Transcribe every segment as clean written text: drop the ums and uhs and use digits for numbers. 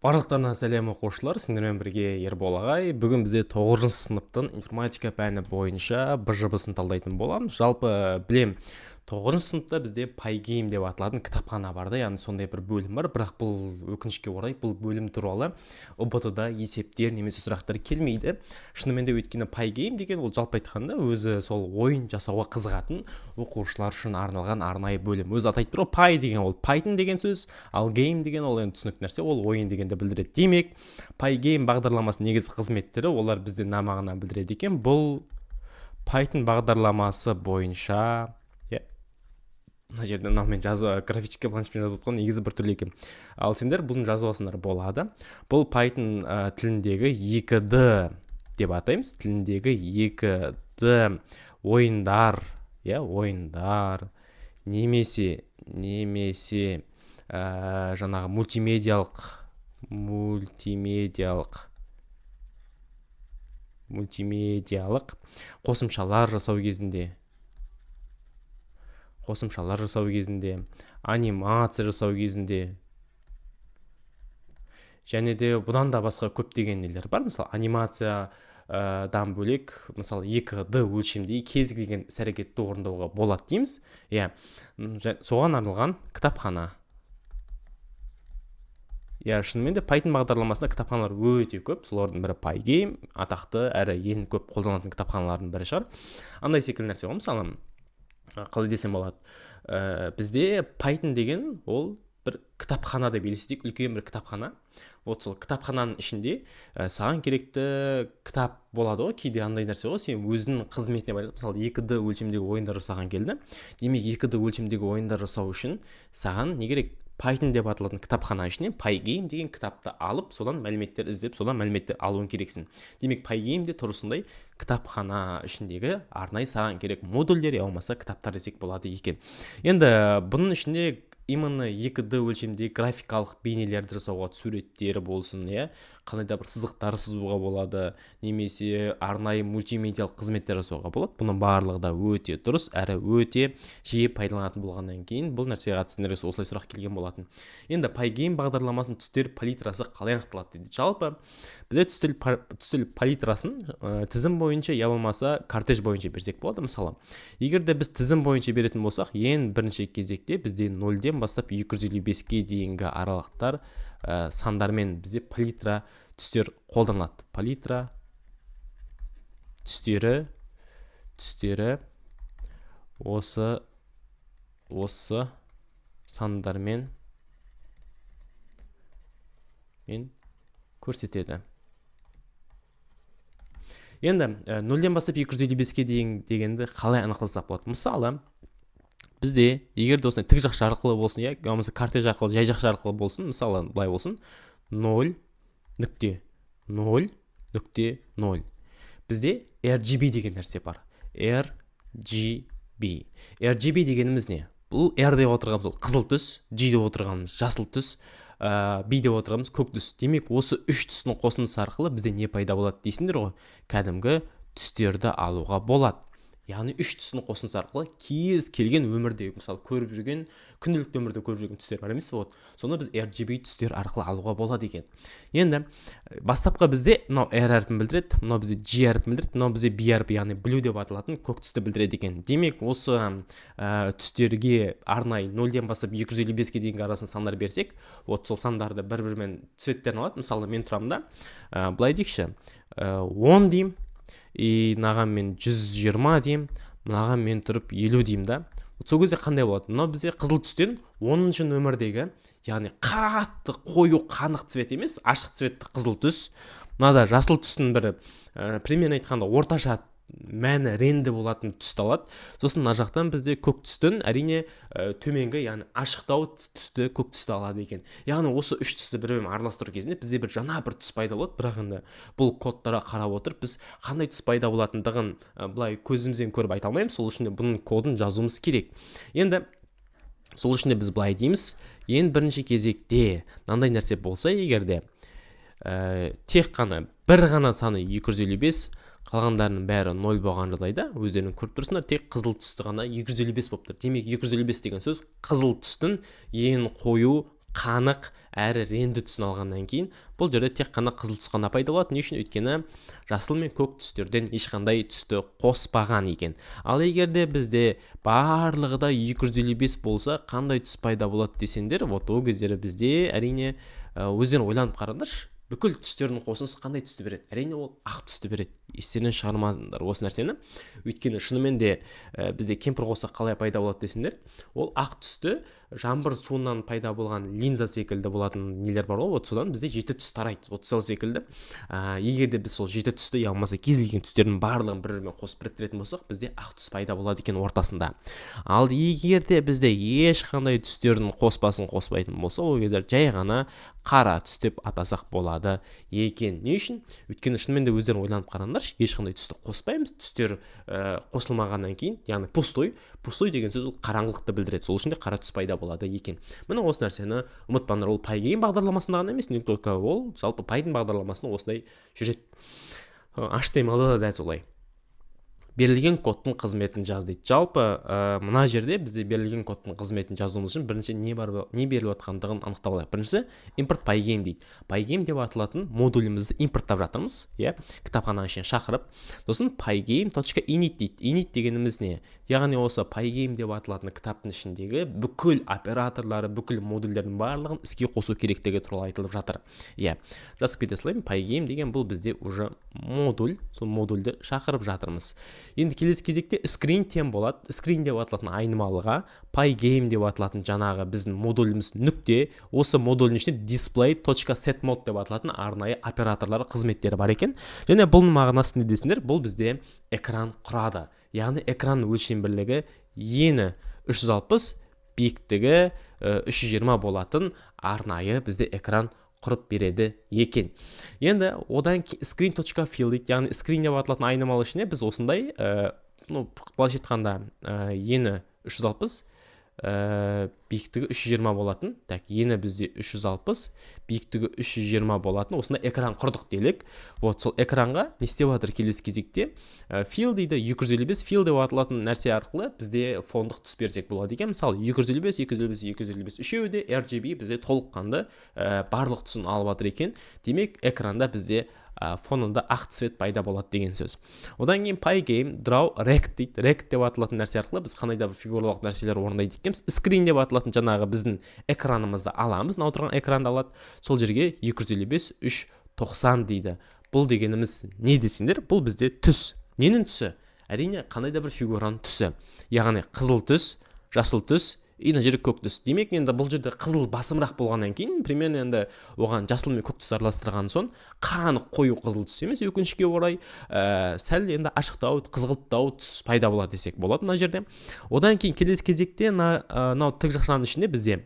Барлықтарына сәлем оқушылар, сендермен бірге Ербол ағай. Бүгін бізде 9 сыныптың информатика пәні бойынша БЖБ-сын талдайтын боламыз. Жалпы білем, 9 сыныпта бізде Pygame деп аталатын кітапхана бар да, яғни сондай бір бөлім бар, бірақ бұл өкінішке орай бұл бөлім туралы ұбт-да есептер немесе сұрақтар келмейді. Шынымен де өйткені Pygame деген ол жалпы айтқанда өзі сол ойын жасауға қызығатын оқушылар үшін арналған арнайы бөлім. Өзі атайды тұр, Py деген ол Python деген сөз, ал game деген ол енді түсінікті нәрсе, ол ойын дегенді білдіреді. Демек, Pygame бағдарламасы негізгі қызметтері олар бізде намағына білдіреді екен. Бұл Python бағдарламасы бойынша, мына жерде мынамен графический планшетпен жазып отқан негізі бір түрлі екен. Ал сендер бұны жазып алсаңдар болады. Бұл Python тіліндегі 2D деп атаймыз. Тіліндегі 2D ойындар, ойындар немесе жаңағы мультимедиалық қосымшалар жасау кезінде, анимация жасау кезінде, және де бұдан да басқа көптеген нелер бар. Мысалы, анимациядан бөлек, мысалы 2D өлшемдегі кез келген іс-әрекетті орындауға болады дейміз. Соған арналған кітапхана. Шынымен де Python бағдарламасында кітапханалар өте көп. Солардың бірі Pygame, атақты әрі ең көп қолданатын кітапханалардың бірі шығар. Андай секілді нәрсе ғой, мысалы, қалай десем болады. Бізде Python деген ол бір кітапхана деп елестейік, үлкен бір кітапхана. Сол кітапхананың ішінде саған керекті кітап болады ғой, кейде андай нәрсе ғой, сен өзінің қызметіне байланысты, мысалы 2D өлшемдегі ойындар жасаған келді. Демек 2D өлшемдегі ойындар жасау үшін саған не керек? Python деп аталатын кітапхана ішінен Pygame деген кітапты алып, содан мәліметтер іздеп, содан мәліметтер алуын керексің. Демек Pygame де тұрысындай кітапхана ішіндегі арнайы саған керек модульдер, болмаса кітаптар десек болады екен. Енді бұның ішінде именно 2D өлшемдегі графикалық бейнелерді жасауға, суреттері болсын, қандай да бір сызықтар сызуға болады, немесе арнайы мультимедиалық қызметтер жасауға болады. Бұның барлығы да өте дұрыс, әрі өте жиі пайдаланатын болғаннан кейін бұл нәрсеге қатысты сендерге осылай сұрақ келген болатын. Енді Pygame бағдарламасының түстер палитрасы қалай анықталады дейді. Жалпы бізде түстер палитрасын тізім бойынша, болмаса кортеж бойынша берсек болады. Мысалы, егер де біз тізім бойынша беретін болсақ, ең бірінші кезекте бізде 0-ден бастап 255-ке дейінгі аралықтар сандармен бізде палитра түстер қолданылады. Палитра түстері осы сандармен көрсетеді. Енді 0-ден бастап 255-ке дейін дегенді қалай анықтасақ болады? Мысалы, бізде егер де осындай тік жақша арқылы болсын, болмаса кортеж арқылы, жай жақша арқылы болсын, мысалы, былай болсын, 0.0.0. Бізде RGB деген нәрсе бар. RGB дегеніміз не? Бұл R деп отырғанымыз ол қызыл түс, G деп отырғанымыз жасыл түс, B деп отырғанымыз көк түс. Демек, осы үш түстің қосындысы арқылы бізде не пайда болады дейсіңдер ғой? Кәдімгі түстерді алуға болады. Яғни үш түстің қосындысы арқылы кез келген өмірде, мысалы, күнделікті өмірде көріп жүрген түстер бар емес пе? Соны біз RGB түстер арқылы алуға болады екен. Енді бастапқы бізде мынау R әрпін білдіреді, мынау бізде G әрпін білдіреді, мынау бізде B әрпі, яғни blue деп аталатын көк түсті білдіреді екен. Демек, осы түстерге арнайы 0-ден бастап 255-ке дейінгі арасын сандар берсек, сол сандарды бір-бірімен цветтерін алады. Мысалы, мен тұрамын да, былай дейікші, 10 деймін, мынаған мен 120 деймін, мынаған мен тұрып 50 деймін да. Сол кезде қандай болады? Мынау бізде қызыл түстен 10-шы нөмірдегі, яғни қатты қою қанық цвет емес, ашық цветті қызыл түс. Мынада жасыл түстің бірі, примерно айтқанда орташа мәні ренді болатын түсті алады. Сосын мына жақтан бізде көк түстің әрине төменгі, яғни ашықтау түсті көк түсті алады екен. Яғни осы үш түсті бір-бірімен араластыру кезінде бізде бір жаңа бір түс пайда болады. Бірақ енді бұл кодтарға қарап отырып, біз қандай түс пайда болатындығын былай көзімізден көріп айта алмаймыз. Сол үшін бұның кодын жазуымыз керек. Енді сол үшін біз былай дейміз. Ең бірінші кезекте мынандай нәрсе болса, егерде тек қана бір ғана саны 255, қалғандарының бәрі 0 болған жағдайда өздерінің көріп тұрсыңдар, тек қызыл түсті ғана 255 болып тұр. Демек 255 деген сөз қызыл түстің ең қою қанық әрі ренді түсін алғаннан кейін бұл жерде тек қана қызыл түс қана пайда болады. Не үшін? Өйткені жасыл мен көк түстерден ешқандай түсті қоспаған екен. Ал егер де бізде барлығы да 255 болса қандай түс пайда болады десеңдер, вот ол кездері бізде әрине өздерің ойланып қараңдаршы, бүкіл түстердің қосындысы қандай түсті береді? Әрине ол ақ түсті береді. Естерінен шығармаңдар осы нәрсені. Өйткені шынымен де бізде кемпірқосақ қалай пайда болады десеңдер, ол ақ түсті жаңбыр суынан пайда болған линза секілді болатын нелер бар ғой, вот содан бізде 7 түс тарайды. Вот сол секілді. Егер де біз сол 7 түсті, я болмаса кез келген түстердің барлығын бір-бірімен қосып біріктіретін болсақ, бізде ақ түс пайда болады екен ортасында. Ал егер де бізде ешқандай түстердің қоспасын қоспайтын болса, ол кезде жай ғана қара түс деп атасақ болады екен. Не үшін? Өйткені шынымен де өздерің ойланып қараңдаршы, ешқандай түсті қоспаймыз. Түстер қосылмағаннан кейін, яғни пустой деген сөз ол қараңғылықты білдіреді. Сол үшін де қара түс пайда болады екен. Міне осы нәрсені ұмытпаңдар, ол PyGame бағдарламасында ғана емес, не только ол, жалпы Python бағдарламасында осындай жүреді. HTML-да да дәл солай. Берілген кодтың қызметін жаз дейді. Жалпы мына жерде бізде берілген кодтың қызметін жазуымыз үшін бірінші не беріліп жатқандығын анықтап алайық. Біріншісі import PyGame дейді. PyGame деп аталатын модулімізді импорттап жатырмыз, иә, кітапхананың ішіне шақырып. Сосын pygame.init дейді. Init дегеніміз не? Яғни осы PyGame деп аталатын кітаптың ішіндегі бүкіл операторлары, бүкіл модульдердің барлығын іске қосу керектігі туралы айтылып жатыр. Иә, жазып кете салайын. PyGame деген бұл бізде уже модуль, сол модульді шақырып жатырмыз. Енді келесі кезекте screen тем болады. Screen деп аталатын айнымалыға PyGame деп аталатын жаңағы біздің модуліміз нүкте, осы модульдің ішінде display.setMode деп аталатын арнайы операторлары қызметтері бар екен. Және бұл мағынасы не десеңдер, бұл бізде экран құрады. Яғни экранның өлшем бірлігі ені 360, биіктігі 320 болатын арнайы бізде экран құрып береді екен. Енді одан screen.fill дейді, яғни screen деп аталатын айнымалы ішіне біз осындай, былайша айтқанда ені 360, биіктігі 320 болатын. Так, ені бізде 360, биіктігі 320 болатын. Осында экран құрдық делік. Вот сол экранға не істеп жатыр келесі кезекте? Fill дейді, 255 fill деп аталатын нәрсе арқылы бізде фондық түс берсек болады екен. Мысалы 255, 255, 255 үшеуі де RGB бізде толыққанды барлық түсін алып жатыр екен. Демек экранда бізде фонында ақ цвет пайда болады деген сөз. Одан кейін PyGame draw rect дейді. Rect деп аталатын нәрсе арқылы біз қандай да бір фигуралық нәрселер орындайды екенбіз. Screen деп аталатын жаңағы біздің экранымызды аламыз. Мына отырған экранды алады. Сол жерге 255 390 дейді. Бұл дегеніміз не десеңдер? Бұл бізде түс. Ненің түсі? Әрине қандай да бір фигураның түсі. Яғни қызыл түс, жасыл түс, мына жерде көк түс. Демек енді бұл жерде қызыл басымырақ болғаннан кейін, примерно енді оған жасыл мен көк түс араластырған соң қанық қою қызыл түс емес, өкінішке орай сәл енді ашықтау, қызғылттау түс пайда болады десек болады мына жерде. Одан кейін келесі кезекте мынау тік жақшаның ішінде бізде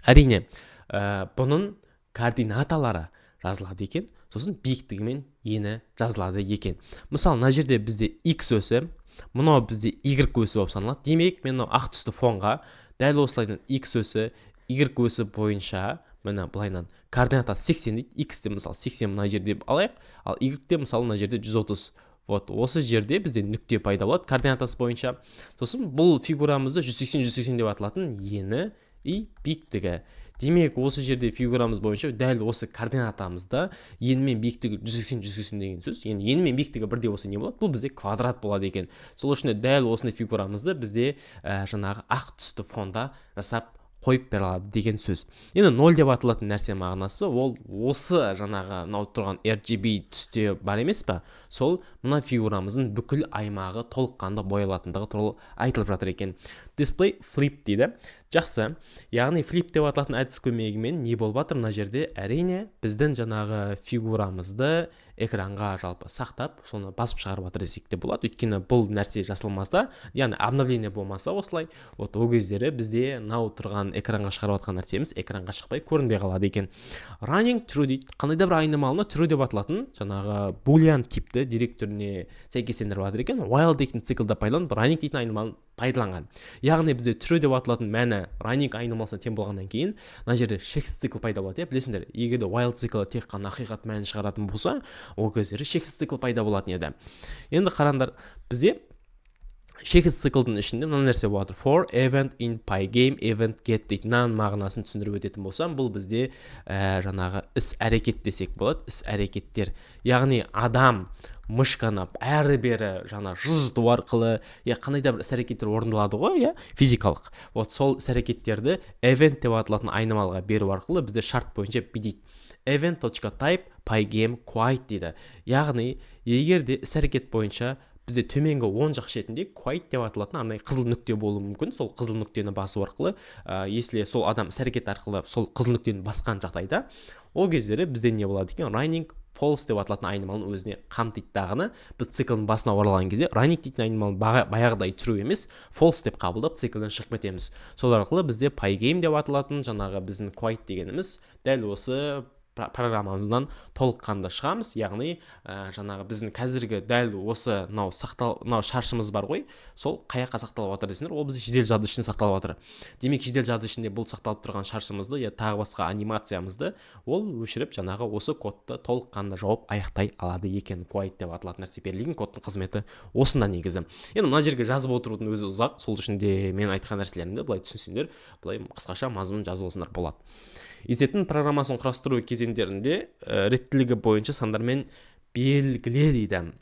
әрине бұның координаталары жазылады екен. Сосын биіктігі мен ені жазылады екен. Мысалы мына жерде бізде x өсі, мынау бізде y өсі болып саналады. Демек мен ақ түсті фонға дәл осылайдан x өсі, y өсі бойынша мына былайынан координатасы 80 дейді. X де мысалы 80 мына жерде алайық, ал y де мысалы мына жерде 130. Вот осы жерде бізде нүкте пайда болады координатасы бойынша. Сосын бұл фигурамызды 180 деп аталатын ені и биіктігі. Демек осы жерде фигурамыз бойынша дәл осы координатамызда ені мен биіктігі 180 деген сөз. Енді ені мен биіктігі бірдей болса не болады? Бұл бізде квадрат болады екен. Сол үшін дәл осындай фигурамызды бізде жаңағы ақ түсті фонда жасап қойып бере алады деген сөз. Енді 0 деп аталатын нәрсе мағынасы ол осы жаңағы мынау тұрған RGB түсте бар емес па? Сол мына фигурамыздың бүкіл аймағы толыққанды боялатындығы туралы айтылып жатыр екен. Display flip дейді. Жақсы. Яғни flip деп аталатын әдіс көмегімен не болып жатыр мына жерде? Әрине біздің жаңағы фигурамызды экранға жалпы сақтап, соны басып шығарып жатыр десек те болады. Өйткені бұл нәрсе жасалмаса, яғни обновление болмаса осылай, вот ол кездері бізде мынау тұрған экранға шығарып жатқан нәрсеміз экранға шықпай көрінбей қалады екен. Running true дейді. Қандай да бір айнымалыны true деп аталатын жаңағы boolean типті директоріне сәйкестендіріп жатыр екен. While дейтін циклді пайдаланып running дейтін айнымалын пайдаланған. Яғни бізде true деп аталатын мәні running айнымалысына тең болғаннан кейін, мына жерде шексіз цикл пайда болады. Білесіңдер, егер де while циклы тек қана ақиқат мәнін шығаратын болса, ол кездері шексіз цикл пайда болатын еді. Енді қараңдар, бізде шексіз циклдың ішінде мына нәрсе болады: for event in pygame event get дейді. мынаның мағынасын түсіндіріп өтетін болсам, бұл бізде жаңағы іс әрекет десек болады. іс әрекеттер, яғни адам мышканы әрі бері жаңа жылжыту арқылы қандай да бір іс әрекеттер орындалады ғой, физикалық. Вот сол іс әрекеттерді event деп аталатын айнымалыға беру арқылы бізде шарт бойынша дейді: event.type pygame quite дейді. яғни егер де іс әрекет бойынша бізде төменгі оң жақ шетінде quite деп аталатын арнайы қызыл нүкте болуы мүмкін. сол қызыл нүктені басу арқылы, если сол адам іс әрекет арқылы сол қызыл нүктені басқан жағдайда, ол кездері бізде не болады екен? running false деп аталатын айнымалын өзіне қамтиды. дағыны біз циклдің басына оралған кезде running дейтін айнымалын баяғыдай true емес, false деп қабылдап циклден шығып кетеміз. сол арқылы бізде pygame деп аталатын жаңағы біздің quite дегеніміз дәл осы программамыздан толыққанды шығамыз. яғни жаңағы біздің қазіргі дәл осы мынау шаршымыз бар ғой, сол қай жаққа сақталып жатыр десеңдер, ол бізде жедел жады ішінде сақталып жатыр. демек жедел жады ішінде бұл сақталып тұрған шаршымызды тағы басқа анимациямызды ол өшіріп жаңағы осы кодты толыққанды жауып аяқтай алады екен. quite деп аталатын нәрсе берілген кодтың қызметі осында негізі. енді мына жерге жазып отырудың өзі ұзақ, сол үшін де мен айтқан нәрселерімді былай түсінсеңдер, былай қысқаша мазмұнын жазып алсаңдар болады. есептің программасын құрастыру кезеңдерінде реттілігі бойынша сандармен белгіле дейді.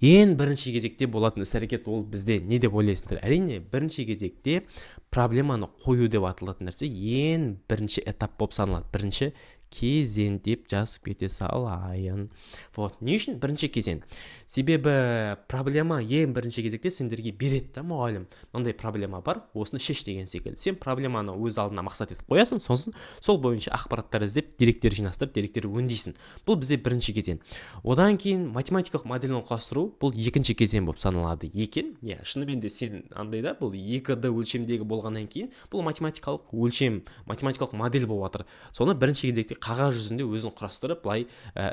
ең бірінші кезекте болатын іс әрекет ол бізде не деп ойлайсыңдар? әрине бірінші кезекте проблеманы қою деп аталатын нәрсе ең бірінші этап болып саналады. бірінші кезең деп жазып кете салайын. Вот не үшін бірінші кезең? себебі проблема ең бірінші кезекте сендерге береді да, мұғалім, мынандай проблема бар, осыны шеш деген секілді. сен проблеманы өз алдына мақсат етіп қоясың, сосын сол бойынша ақпараттар іздеп, деректер жинастырып, деректер өңдейсің. бұл бізде бірінші кезең. одан кейін математикалық моделін құрастыру, бұл екінші кезең болып саналады екен. шынымен де сен андай да, бұл 2D өлшемдегі болғаннан кейін бұл математикалық өлшем, математикалық модель болып жатыр. соны бірінші кезекте қағаз жүзінде өзін құрастырып, былай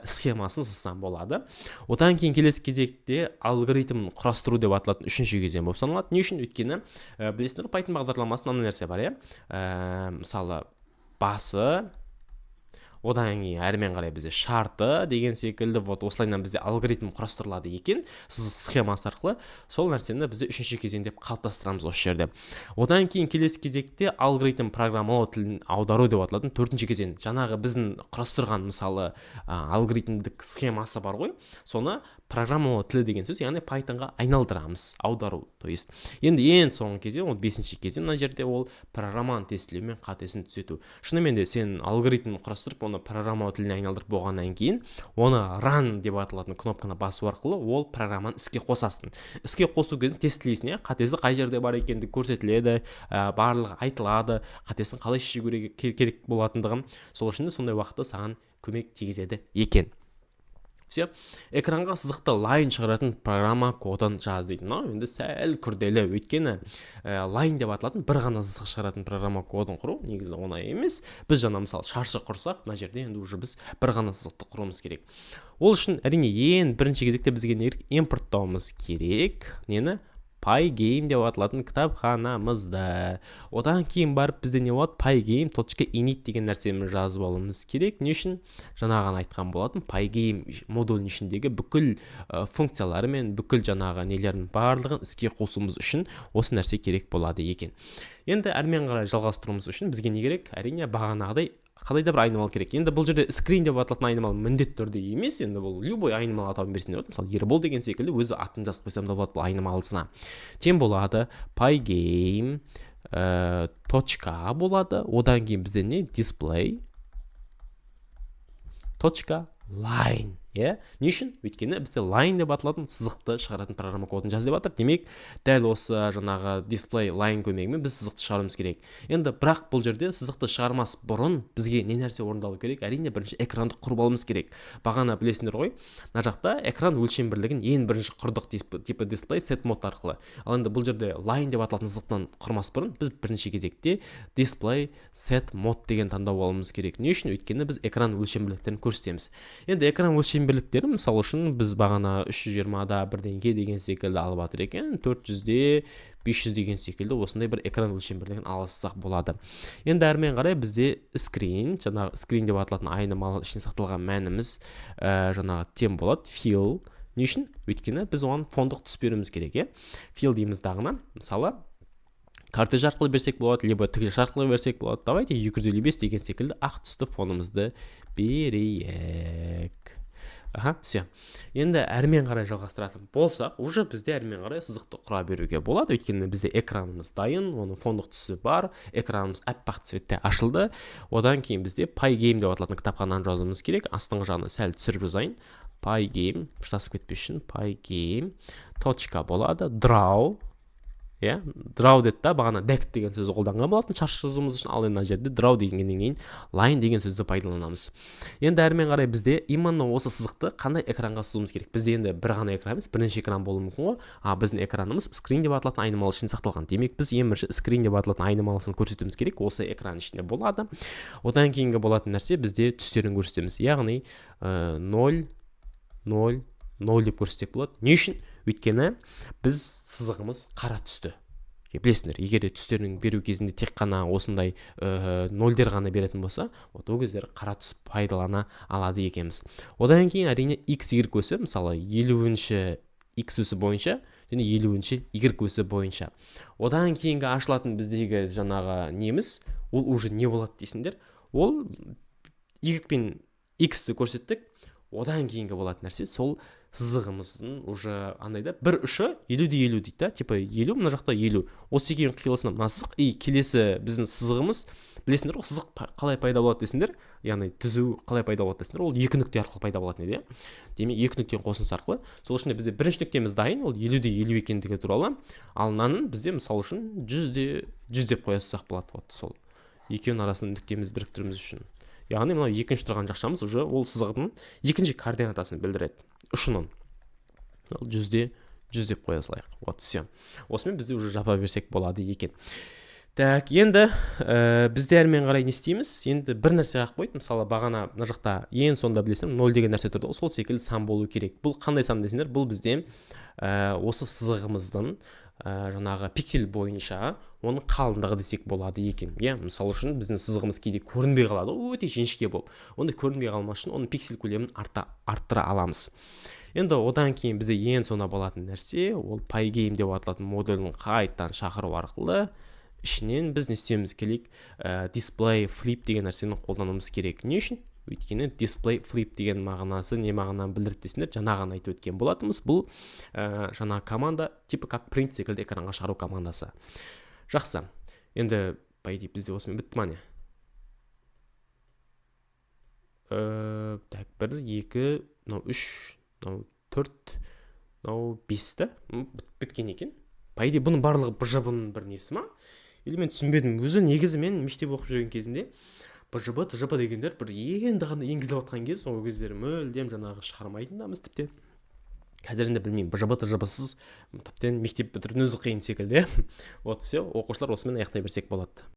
схемасын сызсам болады. одан кейін келесі кезекте алгоритмін құрастыру деп аталатын үшінші кезең болып саналады. не үшін? өйткені білесіңдер, Python бағдарламасында мына нәрсе бар, мысалы басы, одан кейін әрмен қарай бізде шарты деген секілді, вот осылайынан бізде алгоритм құрастырылады екен схемасы арқылы. сол нәрсені бізде үшінші кезең деп қалыптастырамыз осы жерде. одан кейін келесі кезекте алгоритм программалау тілін аудару деп аталатын төртінші кезең. жаңағы біздің құрастырған мысалы алгоритмдік схемасы бар ғой, соны программалау тілі деген сөз, яғни Pythonға айналдырамыз, аудару. то есть енді ең соңғы кезең, ол бесінші кезең. мына жерде ол программаны тестілеу мен қатесін түзету. шынымен де сен алгоритмін құрастырып, оны программалау тіліне айналдырып болғаннан кейін, оны run деп аталатын кнопканы басу арқылы ол программаны іске қосасың. іске қосу кезін тестілейсің, қатесі қай жерде бар екендігі көрсетіледі, барлығы айтылады, қатесін қалай шешу керек болатындығын. сол үшін де сондай уақытта саған көмек тигізеді екен. все, экранға сызықты лайн шығаратын программа кодын жаз дейді. енді сәл күрделі, өйткені лайн деп аталатын бір ғана сызық шығаратын программа кодын құру негізі оңай емес. біз жаңа мысалы шаршы құрсақ, мына жерде енді уже біз бір ғана сызықты құруымыз керек. ол үшін әрине ең бірінші кезекте бізге не керек? импорттауымыз керек. нені? Pygame деп аталатын кітапханамызды. одан кейін барып бізде не болады? pygame.init деген нәрсені жазып алуымыз керек. не үшін? жаңағын айтқан болатын, Pygame модулінің ішіндегі бүкіл функциялары мен бүкіл жаңағы нелердің барлығын іске қосуымыз үшін осы нәрсе керек болады екен. енді әрмен қарай жалғастыруымыз үшін бізге не керек? әрине бағанағыдай қандай да бір айнымал керек. енді бұл жерде screen деп аталатын айнымал міндетті түрде емес. енді бұл любой айнымал атауын берсеңдер болады. мысалы Ербол деген секілді өзі атын жазып қойсам да болады бұл айнымалысына. тең болады pygame точка болады. одан кейін бізде не? display точка line. не үшін? өйткені бізде line деп аталатын сызықты шығаратын программа кодын жаз деп жатыр. демек дәл осы жаңағы display line көмегімен біз сызықты шығаруымыз керек. енді бірақ бұл жерде сызықты шығармас бұрын бізге не нәрсе орындалу керек? әрине бірінші экранды құрып алуымыз керек. бағана білесіңдер ғой, мына жақта экран өлшем бірлігін ең бірінші құрдық типі display set mode арқылы. ал енді бұл жерде line деп аталатын сызықтан құрмас бұрын біз бірінші кезекте display set mode деген таңдау алуымыз керек. не үшін? өйткені біз экран өлшем бірліктерін көрсетеміз. енді экран өлшем бірліктері мысалы үшін біз бағана 320-да бірдеңке деген секілді алып жатыр екен, 400-де 500 деген секілді осындай бір экран өлшем бірлігін алсақ болады. енді әрмен қарай бізде screen, жаңағы screen деп аталатын айнымалы ішіне сақталған мәніміз жаңағы тең болады. fill не үшін? Өйткені біз оған фондық түс беруіміз керек, иә. Fill дейміз дағына, мысалы кортеж арқылы берсек болады, либо тігіш арқылы берсек болады. Давайте 255 деген секілді ақ түсті фонымызды берейік. Все. Енді әрмен қарай жалғастыратын болсақ, уже бізде әрмен қарай сызықты құра беруге болады. Өйткені бізде экранымыз дайын, оның фондық түсі бар, экранымыз аппақ цветте ашылды. Одан кейін бізде Pygame деп аталатын кітапхананы жазуымыз керек. Астыңғы жағына сәл түсіріп жазайын. Pygame, жасасып кетпес үшін Pygame точка болады, draw. Draw деді да, бағана dect деген сөзді қолданған болатын шаш жазуымыз үшін, ал енді мына жерде draw дегеннен кейін line деген сөзді пайдаланамыз. Енді әрмен қарай бізде именно осы сызықты қандай экранға сызуымыз керек? Бізде енді бір ғана экран емес, бірнеше экран болуы мүмкін ғой. Біздің экранымыз screen деп аталатын айнымалы ішінде сақталған. Демек, біз ең бірінші screen деп аталатын айнымалысын көрсетуіміз керек. Осы экран ішінде болады. Одан кейінгі болатын нәрсе бізде түстерін көрсетеміз. Яғни 0 0 0 деп көрсетсек болады. Не үшін? Өйткені біз сызығымыз қара түсті. Білесіңдер, егер де түстерінің беру кезінде тек қана осындай нөлдер ғана беретін болса, ол кездері қара түс пайдалана алады екенбіз. Одан кейін әрине x y өсі, мысалы 50-ші x өсі бойынша және 50-ші y өсі бойынша. Одан кейінгі ашылатын біздегі жаңағы неміз, ол уже не болады дейсіңдер? Ол y пен x-ті көрсеттік. Одан кейінгі болатын нәрсе сол сызығымыздың уже андайда бір ұшы 50-де 50 дейді да, типа 50, мына жақта 50. Осы екеуінің қиылысынан мына сызық и келесі біздің сызығымыз, білесіңдер ғой, сызық қалай пайда болады десеңдер, яғни түзу қалай пайда болады десеңдер, ол екі нүкте арқылы пайда болатын еді, демек екі нүктенің қосындысы арқылы. Сол үшін бізде бірінші нүктеміз дайын, ол 50-де 50 екендігі туралы, ал мынаның бізде мысалы үшін 100-де 100 деп қоя салсақ болады. Вот сол екеуінің арасында нүктеміз біріктіруіміз үшін. Яғни мынау екінші тұрған жақшамыз уже ол сызығының екінші координатасын білдіреді. Ұшының. 100-де 100 деп қоя салайық. Вот все. Осымен бізде уже жапа берсек болады екен. Так, енді бізде әрмен қарай не істейміз? Енді бір нәрсе қақып қойды. Мысалы, бағана мына жақта ең сонда білесің, 0 деген нәрсе тұрды. Сол секілді сан болу керек. Бұл қандай сан десеңдер? Бұл бізде осы сызығымыздың жаңағы пиксель бойынша оның қалыңдығы десек болады екен. Мысалы үшін біздің сызығымыз кейде көрінбей қалады, өте жіңішке болып. Онда көрінбей қалмас үшін оның пиксель көлемін арттыра аламыз. Енді одан кейін бізде ең соңында болатын нәрсе, ол Pygame деп аталатын модулін қайтадан шақыру арқылы ішінен біз не істеуіміз керек? Display flip деген нәрсені қолдануымыз керек. Не үшін? Өйткені display flip деген мағынасы не мағынаны білдіреді десеңдер, жаңа ғана айтып өткен болатынбыз. Бұл жаңа команда типа как print секілді экранға шығару командасы. Жақсы. Енді байди бізде осымен бітті ме? Так, 1 2 3 4 5-ті біткен екен. Байди бұның барлығы BJB-ның бір несі ма? Или мен түсінбедім. Өзі негізі мен мектеп оқып жүрген кезінде BJB, TJB дегендер бір енді ғана енгізіліп жатқан кез, ол кездері мүлдем жаңағы шығармайтынбыз тіпті. Қазір енді білмеймін, BJB, TJB-сыз тіптен мектеп бітірудің өзі қиын секілді. Вот все, оқушылар осымен аяқтай берсек болады.